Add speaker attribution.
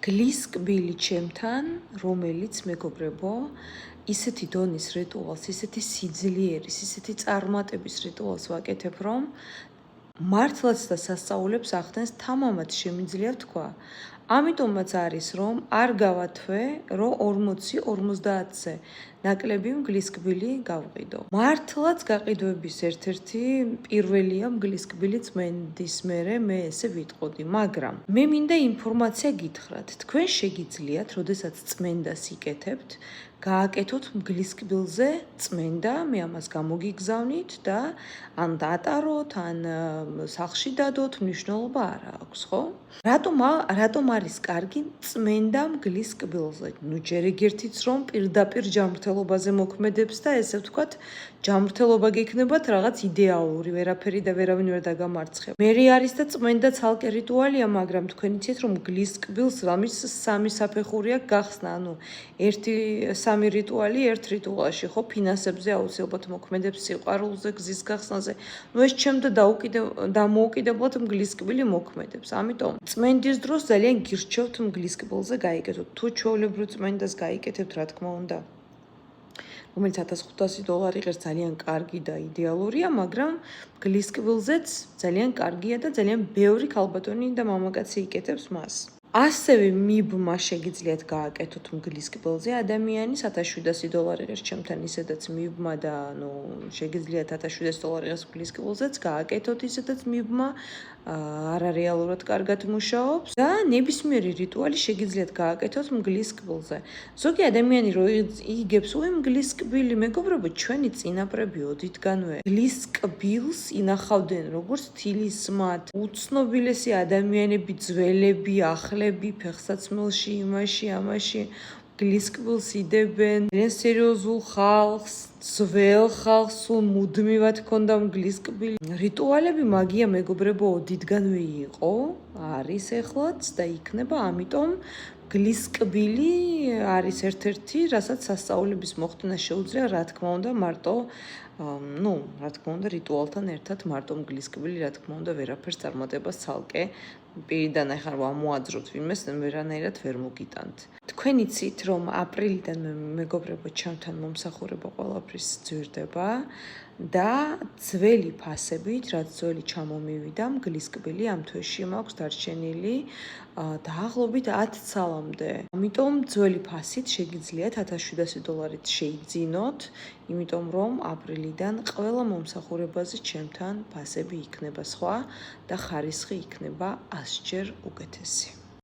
Speaker 1: გლისკბილი ჩემთან, რომელიც მეგობრებო, ისეთი დონის რიტუალს, ისეთი სიძლიერის, ისეთი წარმატების რიტუალს ვაკეთებ, რომ მართლაც და სასწაულებს ახდენს, თამამად შემიძლია თქვა. ამიტომაც არის, რომ არ გავათვე, რომ 40-50-ზე ნაკლები მგლისკბილი გავყიდო. მართლაც გაყიდვების ერთ-ერთი პირველია მგლისკბილი წმენდის მერე მე ესე ვიტყოდი, მაგრამ მე მინდა ინფორმაცია გითხრათ. თქვენ შეგიძლიათ, როდესაც წმენდას იკეთებთ, გააკეთოთ მგლისკბილზე წმენდა, მე ამას გამოგიგზავნით და ან დაატაროთ, ან სახლში დადოთ, მნიშვნელობა არ აქვს, ხო? რატომ არის კარგი წმენდა მგლისკბილზე? ნუ ჯერ ეგერთიც რომ პირდაპირ ჯანმრთელობაზე მოქმედებს და ესე ვთქვათ, ჯანმრთელობა გექნებათ რაღაც იდეალური, ვერაფერი და ვერავინ ვერ დაგამარცხება. მერე არის და წმენდა ცალკე რიტუალია, მაგრამ თქვენ იცით რომ მგლისკბილს რამის სამი საფეხური აქვს გახსნა, ანუ სამი რიტუალი ერთ რიტუალში, ხო, ფინანსებზე აუცილებლად მოქმედებს, სიყვარულზე, გზის გახსნაზე. ნუ ეს ჩემდა დამოუკიდებლად მგლისკბილი მოქმედებს. ამიტომ წმენდის დროს ძალიან გირჩევთ მგლისკბილზე გაიკეთოთ. თუ ჩვეულებრივ წმენდას გაიკეთებთ, რა თქმა უნდა, რომელიც $1500 ღირს ძალიან კარგი და იდეალურია, მაგრამ მგლისკბილზეც ძალიან კარგია და ძალიან ბევრი ქალბატონი და მამაკაცი იკეთებს მას. ასევე მიბმა შეგიძლიათ გააკეთოთ მგლისკბილზე. ადამიანის $1700 ღირს ჩემთან ისედაც მიბმა და ნუ შეგიძლიათ $1700 ღირს მგლისკბილზეც გააკეთოთ ისედაც მიბმა. არარეალურად კარგად მუშაობს და ნებისმიერი რიტუალი შეგიძლიათ გააკეთოთ მგლისკბილზე. ზოგი ადამიანი რო იგებს, მგლისკბილი, მეგობრებო, ჩვენი წინაპრები ოდითგანვე მგლისკბილს ინახავდნენ როგორც თილისმათ, უცნობილესი ადამიანები, ძველები, ახლები, ფეხსაცმელში, იმაში, ამაში მგლისკბილს იდებენ, ძალიან სერიოზულ ხალხს, ძველ ხალხს, მუდმივად ქონდა მგლისკბილი. რიტუალები მაგია, მეგობრებო, ოდითგანვე იყო, არის ეხლაც და იქნება, ამიტომ მგლისკბილი არის ერთ-ერთი, რასაც სასწაულების მოხდენა შეუძლია, რა თქმა უნდა, მარტო რა თქმა უნდა, რიტუალთან ერთად მარტო მგლისკბილი, რა თქმა უნდა, ვერაფერს წარმატებას ცალკე პირიდან ახლა ვამოაძროთ ვინმეს, ვერანაირად ვერ მოგიტანთ. თქვენ იცით, რომ აპრილიდან მეგობრებო, ჩემთან მომსახურება ყველაფრის ძვირდება და ძველი ფასებით, რაც ძველი ჩამომივიდა, მგლისკბილი ამ თვეში მაქვს დარჩენილი დაახლოებით 10 ცალამდე. ამიტომ ძველი ფასით შეგიძლიათ $1700 შეიგძინოთ, იმიტომ რომ აპრილიდან ყველა მომსახურებაზე ჩემთან ფასები იქნება სხვა და ხარისხი იქნება 100 ჯერ უკეთესი.